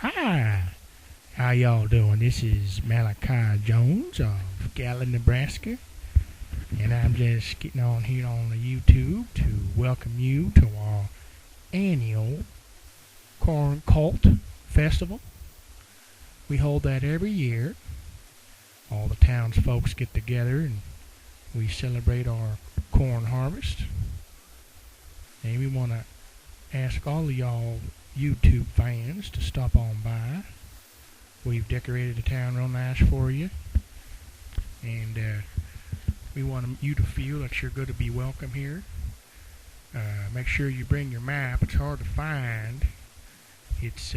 Hi, how y'all doing? This is Malachi Jones of Gatlin, Nebraska, and I'm just getting on here on the YouTube to welcome you to our annual Corn Cult Festival. We hold that every year. All the townsfolk get together and we celebrate our corn harvest. And we want to ask all of y'all YouTube fans to stop on by. We've decorated the town real nice for you, and we want you to feel that you're going to be welcome here. Make sure you bring your map. It's hard to find. It's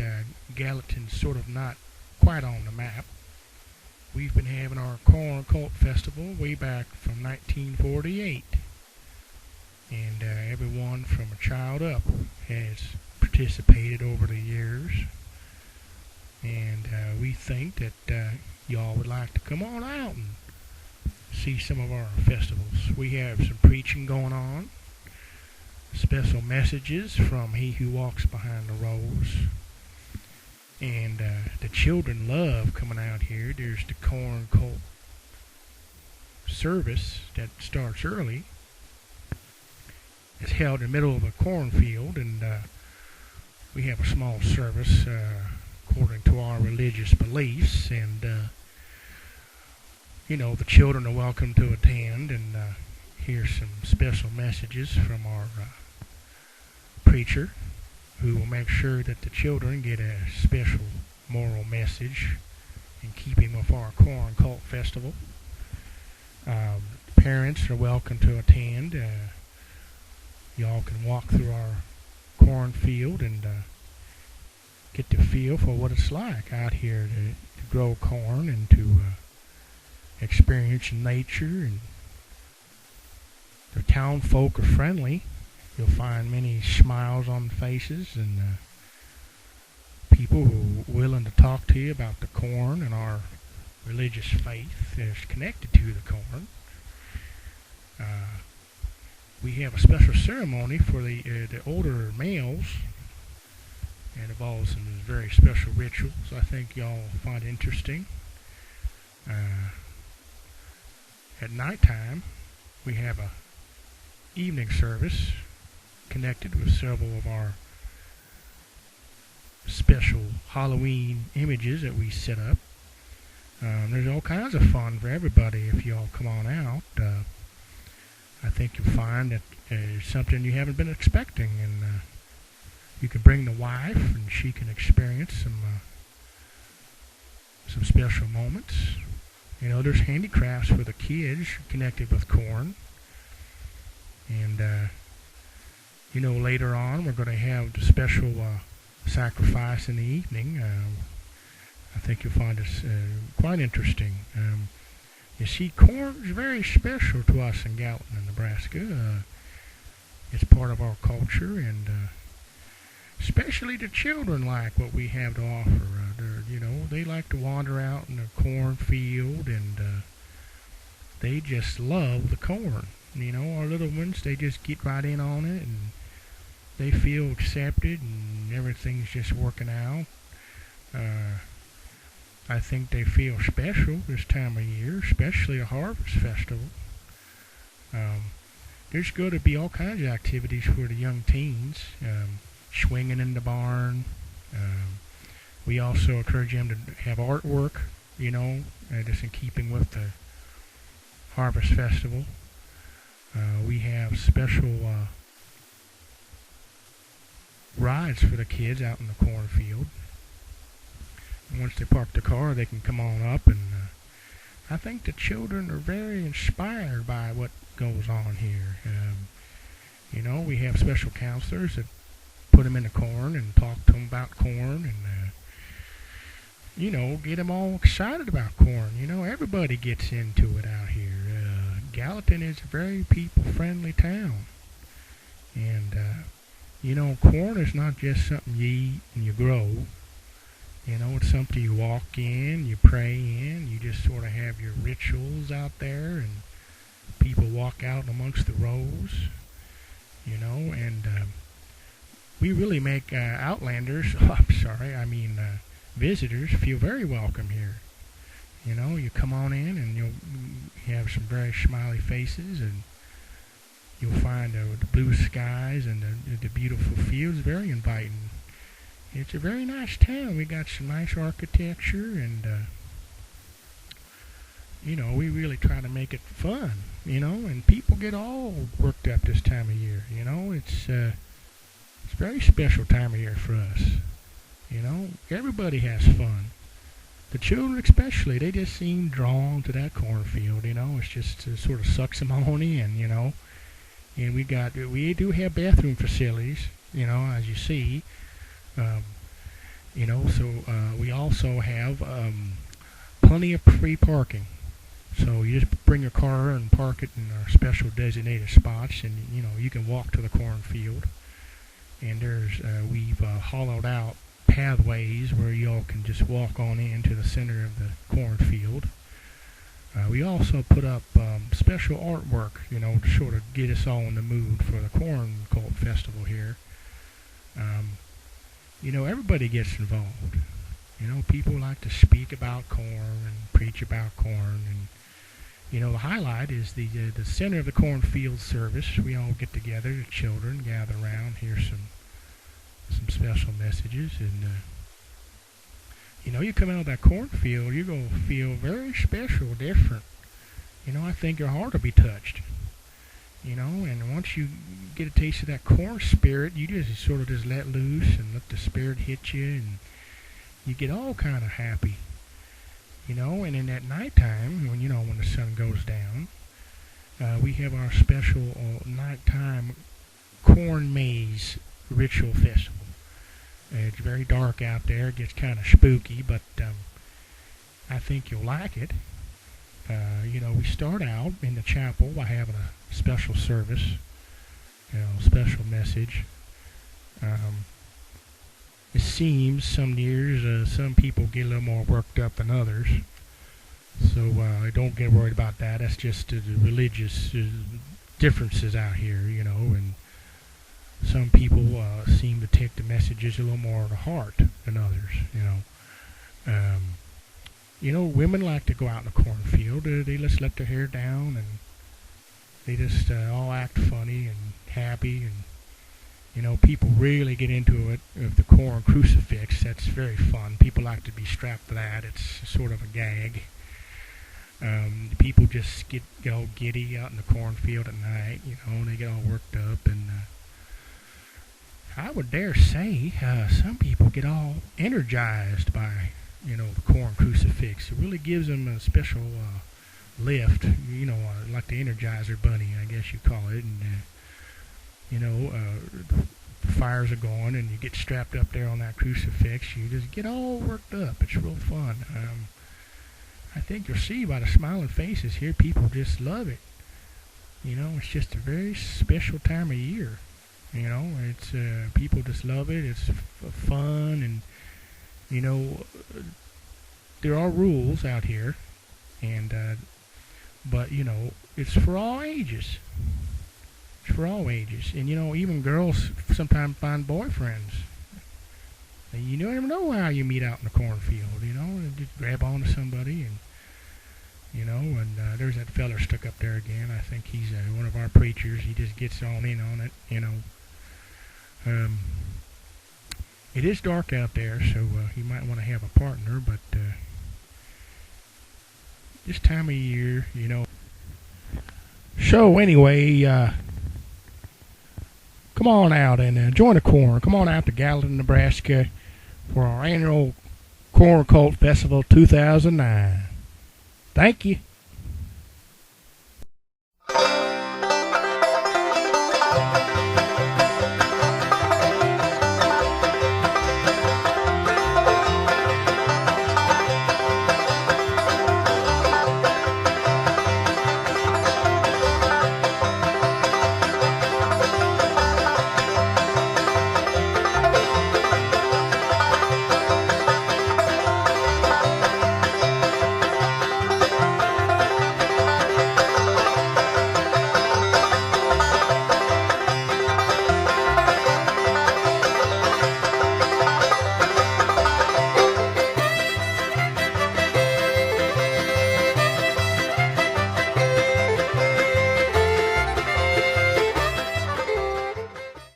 Gallatin's sort of not quite on the map. We've been having our Corn Cult Festival way back from 1948, and everyone from a child up has participated over the years, and we think that y'all would like to come on out and see some of our festivals. We have some preaching going on, special messages from He Who Walks Behind the Rows, and the children love coming out here. There's the Corn Cult service that starts early. It's held in the middle of a cornfield, and we have a small service according to our religious beliefs, and the children are welcome to attend and hear some special messages from our preacher, who will make sure that the children get a special moral message in keeping with our Corn Cult Festival. Parents are welcome to attend. Y'all can walk through our cornfield and get to feel for what it's like out here to grow corn and to experience nature. And the town folk are friendly. You'll find many smiles on faces and people who are willing to talk to you about the corn and our religious faith that's connected to the corn. We have a special ceremony for the older males. It involves some very special rituals I think y'all find interesting. At nighttime, we have a evening service connected with several of our special Halloween images that we set up. There's all kinds of fun for everybody if y'all come on out. I think you'll find that it's something you haven't been expecting, and you can bring the wife, and she can experience some special moments. There's handicrafts for the kids connected with corn, and later on we're going to have the special sacrifice in the evening. I think you'll find this quite interesting. You see, corn is very special to us in Gatlin, Nebraska. It's part of our culture, and especially the children like what we have to offer. They like to wander out in the cornfield, and they just love the corn. Our little ones, they just get right in on it, and they feel accepted, and everything's just working out. I think they feel special this time of year, especially a harvest festival. There's going to be all kinds of activities for the young teens, swinging in the barn. We also encourage them to have artwork, just in keeping with the harvest festival. We have special rides for the kids out in the cornfield. Once they park the car, they can come on up, and I think the children are very inspired by what goes on here. We have special counselors that put them in the corn and talk to them about corn, and get them all excited about corn. Everybody gets into it out here. Gallatin is a very people-friendly town, and corn is not just something you eat and you grow. It's something you walk in, you pray in, you just sort of have your rituals out there, and people walk out amongst the rows, and we really make Outlanders, visitors feel very welcome here. You know, you come on in and you'll have some very smiley faces, and you'll find the blue skies and the beautiful fields very inviting. It's a very nice town. We got some nice architecture, and you know, we really try to make it fun. You know, and people get all worked up this time of year. You know, it's a very special time of year for us. You know, everybody has fun. The children especially, they just seem drawn to that cornfield. You know, it's just sort of sucks them on in. You know, and we do have bathroom facilities. You know, as you see. You know, so we also have plenty of free parking. So you just bring your car and park it in our special designated spots, and you know you can walk to the cornfield. And we've hollowed out pathways where y'all can just walk on into the center of the cornfield. We also put up special artwork, you know, to sort of get us all in the mood for the Corn Cult Festival here. You know, everybody gets involved. You know, people like to speak about corn and preach about corn, and you know, the highlight is the center of the cornfield service. We all get together, the children gather around, hear some special messages, and you know, you come out of that cornfield, you're gonna feel very special, different. You know, I think your heart will be touched. You know, and once you get a taste of that corn spirit, you just sort of just let loose and let the spirit hit you, and you get all kind of happy. You know, and in that nighttime, when the sun goes down, we have our special nighttime corn maze ritual festival. It's very dark out there. It gets kind of spooky, but I think you'll like it. You know, we start out in the chapel by having a special service, you know, special message. It seems some years some people get a little more worked up than others, so don't get worried about that. That's just the religious differences out here, you know, and some people seem to take the messages a little more to heart than others, you know. You know, women like to go out in the cornfield. They just let their hair down, and they just all act funny and happy, and you know, people really get into it with the corn crucifix. That's very fun. People like to be strapped to that. It's sort of a gag. People just get all giddy out in the cornfield at night, you know, and they get all worked up. And I would dare say some people get all energized by, you know, the corn crucifix. It really gives them a special lift, you know, like the Energizer Bunny, I guess you call it. And you know, the fires are going, and you get strapped up there on that crucifix. You just get all worked up. It's real fun. I think you'll see by the smiling faces here, people just love it. You know, it's just a very special time of year. You know, it's people just love it. It's fun, and you know, there are rules out here, and but you know, it's for all ages. For all ages. And you know, even girls sometimes find boyfriends. And you never know how you meet out in the cornfield, you know, and just grab onto somebody, and you know, and there's that feller stuck up there again. I think he's one of our preachers. He just gets on in on it, you know. It is dark out there, so you might want to have a partner, but this time of year, you know. So anyway, come on out and join the corn. Come on out to Gatlin, Nebraska for our annual Corn Cult Festival 2009. Thank you.